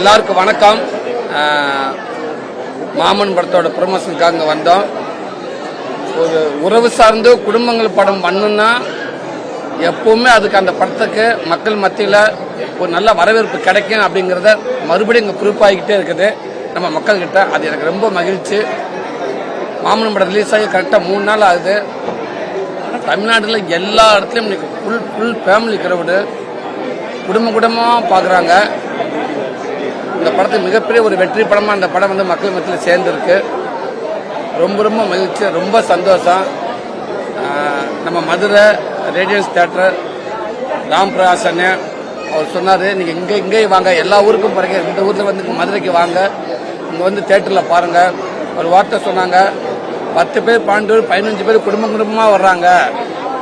எல்லாருக்கும் வணக்கம். மாமன் படத்தோட ப்ரொமோஷனுக்காக இங்கே வந்தோம். ஒரு உறவு சார்ந்து குடும்பங்கள் படம் பண்ணுன்னா எப்பவுமே அதுக்கு அந்த படத்துக்கு மக்கள் மத்தியில் ஒரு நல்ல வரவேற்பு கிடைக்கும் அப்படிங்கிறத மறுபடியும் இங்கே ப்ரூஃப் ஆகிக்கிட்டே இருக்குது நம்ம மக்கள்கிட்ட. அது எனக்கு ரொம்ப மகிழ்ச்சி. மாமன் படம் ரிலீஸ் ஆகி கரெக்டாக 3 நாள் ஆகுது. தமிழ்நாட்டில் எல்லா இடத்துலையும் இன்னைக்கு ஃபுல் ஃபேமிலி கிரவுடு குடும்பமாக பார்க்குறாங்க. இந்த படத்துக்கு மிகப்பெரிய ஒரு வெற்றி படமாக அந்த படம் வந்து மக்கள் மத்தியில் சேர்ந்துருக்கு. ரொம்ப மகிழ்ச்சி, ரொம்ப சந்தோஷம். நம்ம மதுரை ரேடியன்ஸ் தியேட்டர் ராம் பிரகாசன் அவர் சொன்னார், நீங்கள் இங்கே வாங்க, எல்லா ஊருக்கும் பாருங்க, இந்த ஊரில் வந்து மதுரைக்கு வாங்க, இங்கே வந்து தியேட்டரில் பாருங்கள். ஒரு வார்த்தை சொன்னாங்க, 10 பேர் 12 பேர் 15 பேர் குடும்பமாக வர்றாங்க,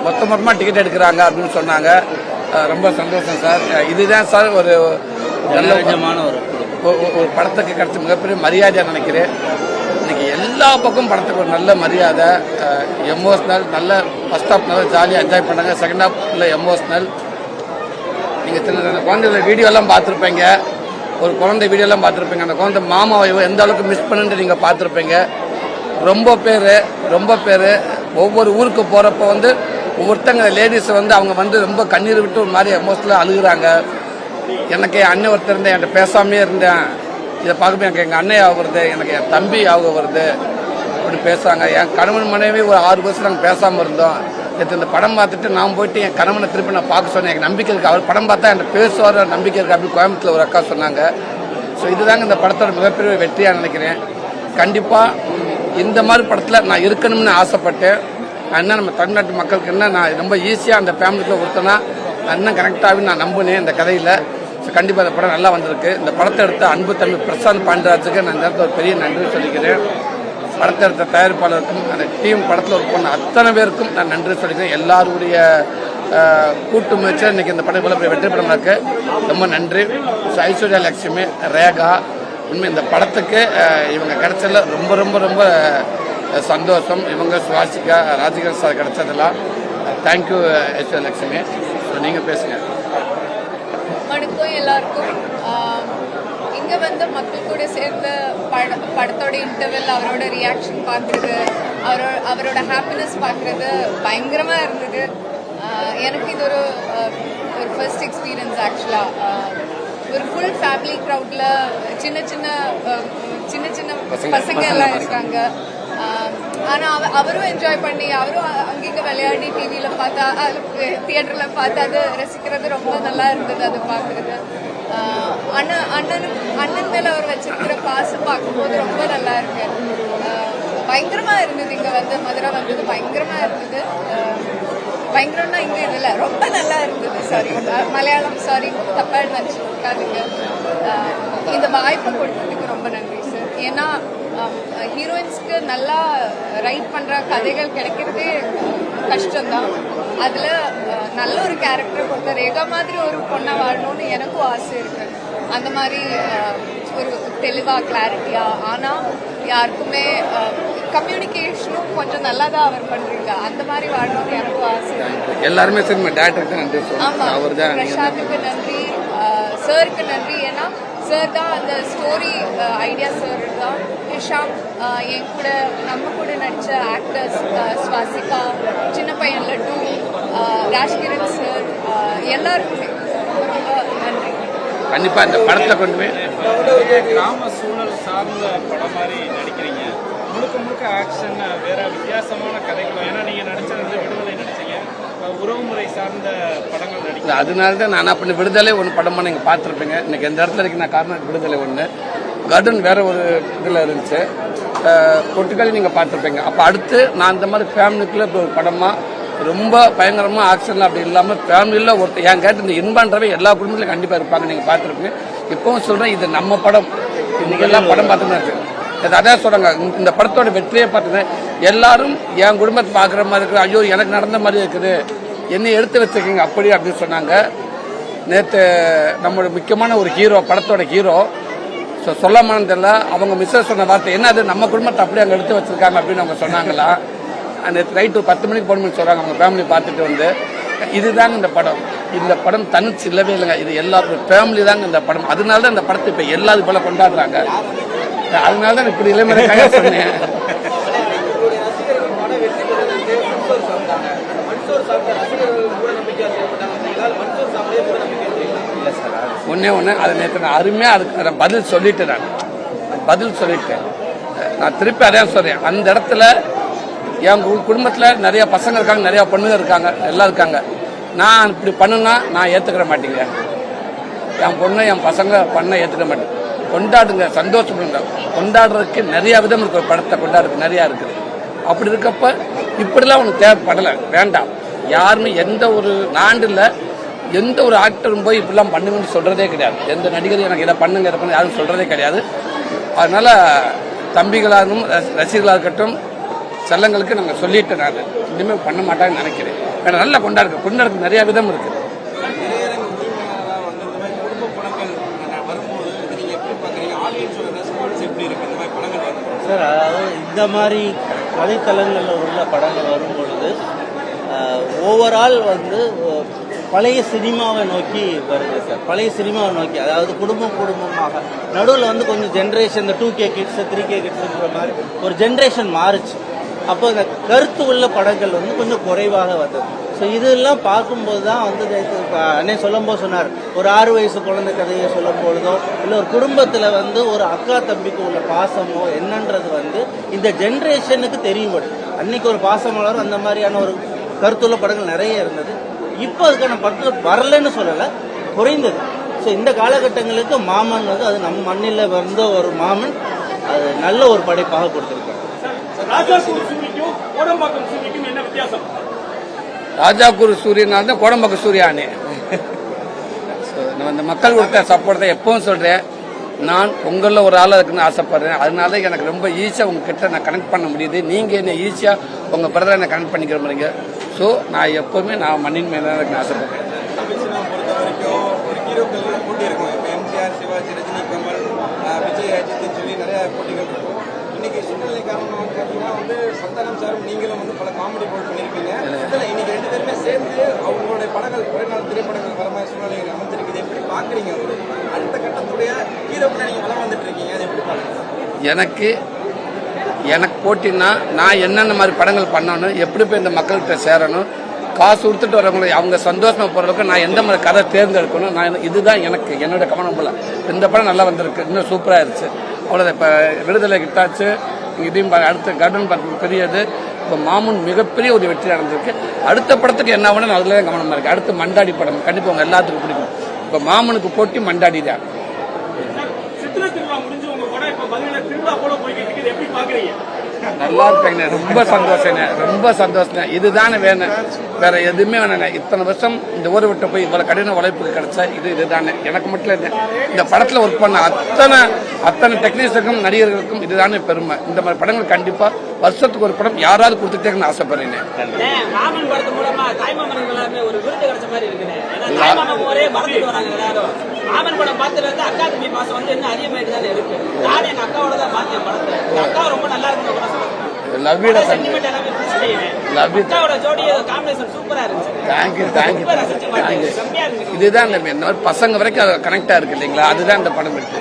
மொத்தமாக டிக்கெட் எடுக்கிறாங்க அப்படின்னு சொன்னாங்க. ரொம்ப சந்தோஷம் சார். இதுதான் சார் ஒரு நல்ல ஒரு படத்துக்கு கிடைச்ச மிகப்பெரிய மரியாதையாக நினைக்கிறேன். இன்னைக்கு எல்லா பக்கம் படத்துக்கு ஒரு நல்ல மரியாதை, எமோஷ்னல். நல்ல ஃபர்ஸ்ட் ஹாஃப் நல்லா ஜாலியாக என்ஜாய் பண்ணாங்க, செகண்ட் ஹாஃப் இல்லை எமோஷ்னல். நீங்கள் சின்ன குழந்தைகள வீடியோலாம் பார்த்துருப்பீங்க, ஒரு குழந்தை வீடியோலாம் பார்த்துருப்பீங்க. அந்த குழந்தை மாமாவை எந்த அளவுக்கு மிஸ் பண்ணுன்னு நீங்கள் பார்த்துருப்பீங்க. ரொம்ப பேர் ஒவ்வொரு ஊருக்கு போகிறப்ப வந்து ஒவ்வொருத்தங்க லேடிஸ் வந்து அவங்க வந்து ரொம்ப கண்ணீர் விட்டு ஒரு மாதிரி எமோஷ்னலாக அழுகுறாங்க. எனக்கு என் அண்ணன் ஒருத்தர் இருந்தேன், என்கிட்ட பேசாமே இருந்தேன், இதை பார்க்கும்போது எனக்கு எங்கள் அண்ணன் ஞாபகம் வருது, எனக்கு என் தம்பி ஞாபகம் வருது அப்படி பேசுகிறாங்க. என் கணவன் மனைவி ஒரு 6 வருஷம் நாங்கள் பேசாமல் இருந்தோம். நேற்று இந்த படம் பார்த்துட்டு நான் போயிட்டு என் கணவனை திருப்பி நான் பார்க்க சொன்னேன். எனக்கு நம்பிக்கை இருக்குது, அவர் படம் பார்த்தா என்கிட்ட பேசுவார், நம்பிக்கை இருக்குது அப்படின்னு கோயம்புத்தூர் ஒரு அக்கா சொன்னாங்க. ஸோ இதுதாங்க இந்த படத்தோட மிகப்பெரிய வெற்றியாக நினைக்கிறேன். கண்டிப்பாக இந்த மாதிரி படத்தில் நான் இருக்கணும்னு ஆசைப்பட்டேன். என்ன நம்ம தமிழ்நாட்டு மக்களுக்கு என்ன நான் ரொம்ப ஈஸியாக அந்த ஃபேமிலிக்குள்ள கொடுத்தேன்னா இன்னும் கனெக்டாகவே நான் நம்பினேன் இந்த கதையில். ஸோ கண்டிப்பாக இந்த படம் நல்லா வந்திருக்கு. இந்த படத்தை எடுத்த அன்பு தம்பி பிரசாந்த் பாண்டியராஜுக்கு நான் இந்த இடத்துல ஒரு பெரிய நன்றி சொல்லிக்கிறேன். படத்தை எடுத்த தயாரிப்பாளருக்கும் அந்த டீம் படத்தில் ஒர்க் பண்ண அத்தனை பேருக்கும் நான் நன்றி சொல்லிக்கிறேன். எல்லாருடைய கூட்டு முயற்சியாக இன்றைக்கி இந்த படம் இவ்வளோ வெற்றி படம் இருக்கு. ரொம்ப நன்றி. ஸோ ஐஸ்வர்யா லட்சுமி, ரேகா, உண்மை இந்த படத்துக்கு இவங்க கிடைச்சதில் ரொம்ப சந்தோஷம். இவங்க சுவாசிகா, ராஜகிரண் சார் கிடைச்சதெல்லாம் தேங்க்யூ ஐஸ்வர்யா லட்சுமி. ஸோ நீங்கள் பேசுங்க. வணக்கம் எல்லாருக்கும். இங்கே வந்து மக்கள் கூட சேர்ந்து படத்தோட இன்டர்வல், அவரோட ரியாக்ஷன் பார்க்குறது, அவரோட ஹாப்பினஸ் பார்க்குறது பயங்கரமாக இருந்தது. எனக்கு இது ஒரு ஃபர்ஸ்ட் எக்ஸ்பீரியன்ஸ் ஆக்சுவலாக. ஒரு ஃபுல் ஃபேமிலி க்ரௌடில் சின்ன சின்ன பசங்க எல்லாம் இருக்காங்க. ஆனால் அவரும் என்ஜாய் பண்ணி, அவரும் அங்கேங்க விளையாடி டிவியில் பார்த்தா, தியேட்டரில் பார்த்து அது ரசிக்கிறது ரொம்ப நல்லா இருந்தது. அது பார்க்குறது அண்ணன் மேலே அவர் வச்சிருக்கிற பாசம் பார்க்கும்போது ரொம்ப நல்லா இருக்கு. பயங்கரமாக இருந்தது. இங்கே வந்து மதுரை வந்தது பயங்கரமாக இருந்தது. பயங்கரம்னா இங்கே இதில் ரொம்ப நல்லா இருந்தது. சாரி மலையாளம், சாரி தப்பாக நினச்சிருக்காதுங்க. இந்த வாய்ப்பு கொடுத்ததுக்கு ரொம்ப நன்றி சார். ஏன்னா ஹீரோயின்ஸ்க்கு நல்லா ரைட் பண்ணுற கதைகள் கிடைக்கிறதே கஷ்டம்தான். அதில் நல்ல ஒரு கேரக்டர் கொடுத்த ரேகா மாதிரி ஒரு பொண்ணை வாழணும்னு எனக்கும் ஆசை இருக்கு. அந்த மாதிரி ஒரு தெளிவாக கிளாரிட்டியாக, ஆனால் யாருக்குமே கம்யூனிகேஷனும் கொஞ்சம் நல்லா தான் அவர் பண்ணுறீங்க. அந்த மாதிரி வாழணும்னு எனக்கும் ஆசை. எல்லாருமே நன்றி. ஆமாம், பிரசாந்துக்கு நன்றி, சாருக்கு நன்றி. ஏன்னா சார் தான் அந்த ஸ்டோரி ஐடியா, சார் தான். ஹிஷாம், என் கூட நம்ம கூட நடித்த ஆக்டர்ஸ், சுவாசிகா, சின்ன பையன் லட்டு, ராஜ்கிரண் சார், எல்லாருக்குமே நன்றி. கண்டிப்பாக இந்த படத்தை கொண்டு போய் கிராம சூழல் சார்ந்த படம் மாதிரி நடிக்கிறீங்க. முழுக்க ஆக்ஷன், வேற வித்தியாசமான கதைகளும். ஏன்னா நீங்கள் நடிச்சது வந்து விடுதலை நடிச்சீங்க, உறவுமுறை சார்ந்த படங்கள் நடிக்கிறேன். அதனால தான் நான் அப்படி விடுதலை ஒன்று படமாக நீங்கள் பார்த்துருப்பீங்க. இன்னைக்கு எந்த இடத்துல இருக்கு நான் காரணம் விடுதலை ஒன்று, கார்டன் வேற ஒரு இதில் இருந்துச்சு, கொட்டுக்களி நீங்கள் பார்த்துருப்பீங்க. அப்போ அடுத்து நான் இந்த மாதிரி ஃபேமிலிக்குள்ளே இப்போ ஒரு படமாக ரொம்ப பயங்கரமாக ஆக்ஷன்லாம் அப்படி இல்லாமல் ஃபேமிலியில் ஒருத்தர் என் கேட்டு இந்த இன்பான்றவே எல்லா குடும்பத்திலும் கண்டிப்பாக இருப்பாங்க. நீங்கள் பார்த்துருப்பீங்க. இப்போவும் சொல்கிறேன், இது நம்ம படம். இன்னைக்கு எல்லாம் படம் பார்த்துன்னு இருக்கு. அதான் சொல்கிறாங்க, இந்த படத்தோட வெற்றியை பார்த்தீங்கன்னா எல்லாரும் என் குடும்பத்தை பார்க்குற மாதிரி இருக்குது, ஐயோ எனக்கு நடந்த மாதிரி இருக்குது, என்னை எடுத்து வச்சுருக்கீங்க அப்படின்னு சொன்னாங்க. நேற்று நம்மளோட முக்கியமான ஒரு ஹீரோ, படத்தோட ஹீரோ, சொல்லாமல் தெரியல, அவங்க மிஸ்ஸஸ் சொன்ன வார்த்தை என்ன, அது நம்ம குடும்பத்தை அப்படியே அங்கே எடுத்து வச்சுருக்காங்க அப்படின்னு அவங்க சொன்னாங்களா. நேற்று நைட்டு 10 மணிக்கு போகணும்னு சொல்கிறாங்க. அவங்க ஃபேமிலி பார்த்துட்டு வந்து இதுதாங்க இந்த படம் தனிச்சு இல்லவே இல்லைங்க. இது எல்லாருக்கும் ஃபேமிலி தாங்க இந்த படம். அதனால தான் இந்த படத்தை இப்போ எல்லாரும் போல கொண்டாடுறாங்க. அதனால தான் இப்படி இளைஞருக்காக சொன்னேன். ஒன்னே அதை நேற்று நான் அருமையாக அதுக்கு நான் பதில் சொல்லிட்டேன். நான் திருப்பி அதான் சொல்றேன். அந்த இடத்துல என் குடும்பத்தில் நிறைய பசங்க இருக்காங்க, நிறைய பொண்ணுங்க இருக்காங்க, எல்லாம் இருக்காங்க. நான் இப்படி பண்ணுனா நான் ஏற்றுக்கிற மாட்டேங்க. என் பொண்ணு என் பசங்க பண்ண ஏற்றுக்க மாட்டேன். கொண்டாடுங்க, சந்தோஷப்படுங்க. கொண்டாடுறதுக்கு நிறைய விதம் இருக்கு. ஒரு படத்தை கொண்டாடுறதுக்கு நிறையா இருக்குது. அப்படி இருக்கப்ப இப்படிலாம் உனக்கு தேவைப்படலை, வேண்டாம். யாருமே எந்த ஒரு நாண்டில் எந்த ஒரு ஆக்டரும் போய் இப்படிலாம் பண்ணுங்கன்னு சொல்றதே கிடையாது. எந்த நடிகரும் எனக்கு இதை பண்ணுங்க இதை பண்ண யாரும் சொல்றதே கிடையாது. அதனால தம்பிகளாகவும் ரசிகர்களாக இருக்கட்டும், செல்லங்களுக்கு நாங்கள் சொல்லிட்டு நான் இனிமேல் பண்ண மாட்டாங்கன்னு நினைக்கிறேன். ஏன்னா நல்லா கொண்டாடுறதுக்கு நிறைய விதம் இருக்கு. சார், அதாவது இந்த மாதிரி வலைத்தளங்களில் உள்ள படங்கள் வரும்பொழுது ஓவரால் பழைய சினிமாவை நோக்கி வருது சார். பழைய சினிமாவை நோக்கி, அதாவது குடும்பமாக நடுவில் கொஞ்சம் ஜென்ரேஷன், இந்த 2K கிட்ஸ் 3K கிட்ஸுன்ற மாதிரி ஒரு ஜென்ரேஷன் மாறுச்சு. அப்போ இந்த கருத்து உள்ள படங்கள் கொஞ்சம் குறைவாக வந்தது. ஸோ இதெல்லாம் பார்க்கும்போது தான் அண்ணே சொல்லும்போது சொன்னார், ஒரு 6 வயசு குழந்தை கதையை சொல்லும் பொழுதோ இல்லை ஒரு குடும்பத்தில் ஒரு அக்கா தம்பிக்கு உள்ள பாசமோ என்னன்றது இந்த ஜென்ரேஷனுக்கு தெரியும்படி அன்னைக்கு ஒரு பாசமலர் அந்த மாதிரியான ஒரு கருத்துள்ள படங்கள் நிறைய இருந்தது. இப்போ அதுக்கான படங்கள் வரலன்னு சொல்லலை, குறைந்தது. ஸோ இந்த காலகட்டங்களுக்கு மாமன் அது நம்ம மண்ணில் வந்த ஒரு மாமன், அது நல்ல ஒரு படைப்பாக கொடுத்துருக்காங்க. ராஜாக்கூர் சூரியனால தான் கோடம்பாக்கம் சூர்யானே. இந்த மக்கள் கொடுத்த சப்போர்ட் எப்பவும் சொல்றேன். நான் உங்களில் ஒரு ஆளாக இருக்குன்னு ஆசைப்படுறேன். அதனால எனக்கு ரொம்ப ஈஸியாக உங்ககிட்ட நான் கனெக்ட் பண்ண முடியுது. நீங்கள் என்ன ஈஸியாக உங்கள் பிரதரை என்ன கனெக்ட் பண்ணிக்கிற மாதிரிங்க. ஸோ நான் எப்போவுமே நான் மண்ணின் மேலே தான் எனக்கு ஆசைப்படுறேன். எம்ஜிஆர், சிவாஜி, ரஜினி, கமல், விஜய், அஜித் சொல்லி நிறைய போட்டிகள் இருக்கும். இன்னைக்கு சூழ்நிலை காரணமாக பார்த்தீங்கன்னா சந்தானம் சாரும் நீங்களும் பல காமெடி போல் பண்ணியிருக்கீங்க. இன்னைக்கு 2 பேருமே சேர்ந்து அவங்களுடைய படங்கள் குறைநாள் திரைப்படங்கள் வர மாதிரி சூழ்நிலைகள் அமைஞ்சிருக்குது. எப்படி பார்க்குறீங்க? அடுத்த கட்டத்துடைய ஹீரோக்களை நீங்கள் வளம் வந்துட்டு இருக்கீங்க, அதை எப்படி பார்க்குறீங்க? எனக்கு போட்டின்னா நான் என்னென்ன மாதிரி படங்கள் பண்ணணும், எப்படி போய் இந்த மக்கள்கிட்ட சேரணும், காசு கொடுத்துட்டு வரவங்களை அவங்க சந்தோஷமா போறதுக்கு நான் எந்த மாதிரி கதை தேர்ந்தெடுக்கணும், நான் இதுதான் எனக்கு என்னோட கவனம் போல. இந்த படம் நல்லா வந்திருக்கு, இன்னும் சூப்பராக இருந்துச்சு, அவ்வளோதான். இப்போ விடுதலை கிட்டாச்சு, இதையும் அடுத்த கடன் பார்த்து பெரியது. இப்போ மாமூன் மிகப்பெரிய ஒரு வெற்றி நடந்திருக்கு. அடுத்த படத்துக்கு என்ன ஆகணும் அதில் தான் கவனமாக இருக்குது. அடுத்து மண்டாடி படம் கண்டிப்பாக உங்கள் எல்லாத்துக்கும் பிடிக்கும். இப்போ மாமனுக்கு போட்டி மண்டாடி தான். நல்லா இருப்பேங்க, ரொம்ப சந்தோஷம். இதுதானே வேணும், வேற எதுவுமே வேணாங்க. இத்தனை வருஷம் இந்த ஊரை விட்டு போய் இவ்வளவு கடின உழைப்புக்கு கிடைச்சா இதுதானே. எனக்கு மட்டும் இல்லை, இந்த படத்துல ஒர்க் பண்ண அத்தனை டெக்னீஷியனுக்கும் நடிகர்களுக்கும் இதுதானே பெருமை. இந்த மாதிரி படங்கள் கண்டிப்பா வருஷத்துக்கு ஒரு படம் யாராவது கொடுத்துட்டேன்னு ஆசைப்படுறேன். இதுதான் இந்த பசங்க வரைக்கும் கனெக்டா இருக்கு இல்லைங்களா, அதுதான் இந்த படம் இருக்கு.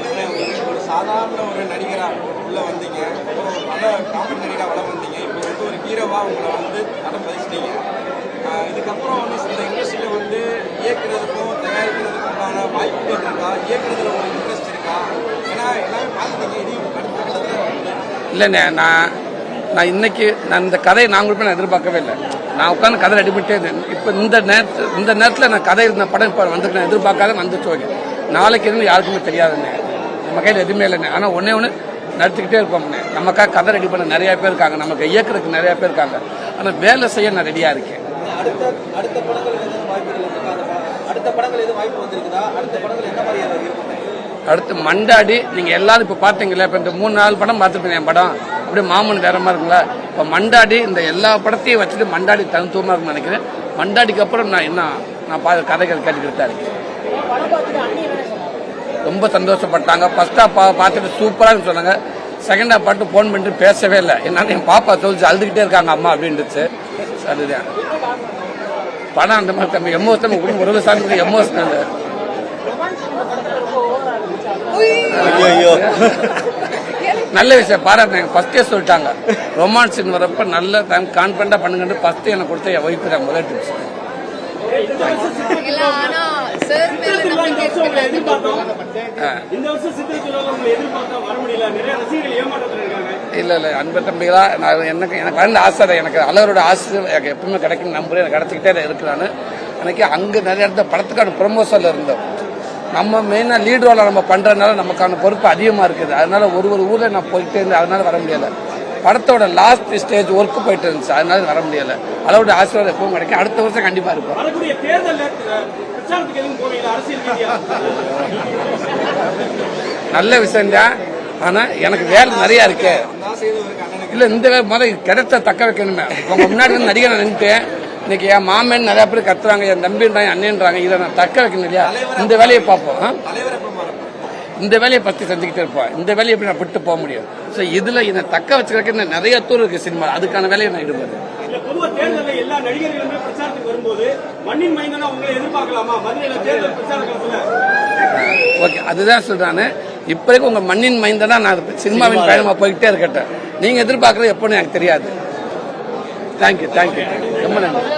சாதாரண ஒரு நடிகரா உள்ள வந்தீங்க, காமெடி நடிகரா வளம் வந்தீங்க, இப்போ ஒரு ஹீரோவா உங்களை படம் பதிச்சிட்டீங்க. இதுக்கப்புறம் இந்த இண்டஸ்ட்ரியில இயக்குறதுக்கும் தயாரிக்கிறதுக்கும் உண்டான வாய்ப்புகள் இருக்கா? இயக்குறதுல உங்களுக்கு இன்ட்ரெஸ்ட் இருக்கா? ஏன்னா எல்லாமே பார்த்துட்டீங்க, இதையும் அடுத்த கட்டத்தில் இல்லைண்ணே. நான் இன்னைக்கு இந்த கதையை நான் எதிர்பார்க்கவே இல்லை. நான் உட்காந்து கதை ரெடி பண்ணிட்டே இருந்தேன். இப்போ இந்த நேரத்தில் நான் கதை இருந்த படம் இப்போ வந்துட்டு நான் எதிர்பார்க்காத வந்துட்டு நாளைக்கு இருந்து யாருக்குமே தெரியாதுண்ணே. நம்ம கையில் எதுவுமே இல்லைண்ணே. ஆனால் ஒன்னே நடத்திக்கிட்டே இருப்போம்ண்ணே. நமக்காக கதை ரெடி பண்ண நிறைய பேர் இருக்காங்க, நமக்கு இயக்குறதுக்கு நிறைய பேர் இருக்காங்க. ஆனால் வேலை செய்ய நான் ரெடியாக இருக்கேன். அடுத்து மண்டாடி நீங்கள் எல்லாரும் இப்போ பார்த்தீங்களா, இப்போ இந்த 3-4 படம் பார்த்துருப்பீங்க. என் படம் அப்படியே மாமன் வேற மாதிரி இருக்குங்களா. இப்போ மண்டாடி இந்த எல்லா படத்தையும் வச்சுட்டு மண்டாடி தனித்துவமாக இருக்குன்னு நினைக்கிறேன். மண்டாடிக்கு அப்புறம் நான் கதைகள் கேட்டுக்கிட்டு தான் இருக்கேன். ரொம்ப சந்தோஷப்பட்டாங்க. ஃபர்ஸ்ட் ஹாஃப் பார்த்துட்டு சூப்பராக சொன்னாங்க. செகண்ட் ஹாஃப் பாட்டு ஃபோன் பண்ணிட்டு பேசவே இல்லை. என்னால் என் பாப்பா சொல்லிச்சு, அழுதுகிட்டே இருக்காங்க அம்மா அப்படின்ட்டுச்சு. அதுதான் படம் அந்த மாதிரி தம்பி எமோஷனல் குடும்ப உறவு சார்ந்த எமோஷனல். ஐயோ நல்ல விஷயம் பாராட்டினாங்க. ஃபர்ஸ்டே சொல்லிட்டாங்க ரொமான்ஸ் சீன் வரப்ப நல்ல டைம் கான்ஃபிடண்டா பண்ணுங்கன்னு ஃபர்ஸ்ட் எனக்கு கொடுத்த என் ஒய்ஃபு தான் முதல் டிப்ஸ். இல்ல ஆனா சார் மேல நம்பிக்கை இருக்கு. இந்த வருஷம் சித்திரை திருவிழா உங்களை எதிர்பார்த்தா வர முடியல, நிறைய ரசிகர்கள் ஏமாற்றத்தில் இருக்காங்க. இல்ல அன்பு தம்பிகளா, நான் எனக்கு வந்த ஆசை தான். எனக்கு அளவரோட ஆசை எனக்கு எப்பவுமே கிடைக்கும் நம்புறேன். எனக்கு கிடைச்சிக்கிட்டே இருக்கிறான்னு அன்னைக்கு அங்கே நிறைய இடத்த படத்துக்கான ப்ரொமோஷனில் இருந்தோம். நம்ம மெயினாக லீட் ரோலை நம்ம பண்ணுறதுனால நமக்கான பொறுப்பு அதிகமாக இருக்குது. அதனால ஒரு ஊரில் நான் போயிட்டே இருந்து அதனால வர முடியலை. படத்தோட லாஸ்ட் ஸ்டேஜ் ஒர்க்கு போயிட்டு இருந்துச்சு, அதனால வர முடியலை. அளவோட ஆசீர்வாதம் எப்பவும் கிடைக்கும். அடுத்த வருஷம் கண்டிப்பாக இருக்கும். வரக்கூடிய தேர்தலில் பிரச்சாரத்துக்கு எதுவும் போவீங்களா அரசியல் ரீதியா? நல்ல விஷயம்தான். ஆனால் எனக்கு வேலை நிறையா இருக்கு. இல்லை இந்த வேலை முதல்ல கிடைச்ச தக்க வைக்கணுமே. உங்க முன்னாடி வந்து நடிகை நின்றுட்டேன். இன்னைக்கு என் மாமன் நிறைய பேர் கத்துறாங்க, என் தம்பின்றாங்க, அண்ணன்றாங்க. இதை நான் தக்க வைக்கணும் இல்லையா? இந்த வேலையை பார்ப்போம். இந்த வேலையை பற்றி செஞ்சுக்கிட்டே இருப்போம். இந்த வேலையை எப்படி நான் விட்டு போக முடியும்? ஸோ இதில் இதை தக்க வச்சுக்கிறதுக்கு நிறைய தூரம் இருக்கு சினிமா. அதுக்கான வேலையை நான் ஈடுபடுறேன். பொதுவாக தேர்தலில் எல்லா நடிகர்களுமே பிரச்சாரத்துக்கு வரும்போது மண்ணின் மைந்தனா உங்களை எதிர்பார்க்கலாமா மதுரையில தேர்தல் பிரச்சார காலத்துல? ஓகே, அதுதான் சொல்றானு. இப்போதைக்கு உங்க மண்ணின் மைந்தனா நான் சினிமாவின் பயணமா போய்கிட்டே இருக்கட்டும். நீங்க எதிர்பார்க்கறது எப்போன்னு எனக்கு தெரியாது. தேங்க்யூ ரொம்ப நன்றி.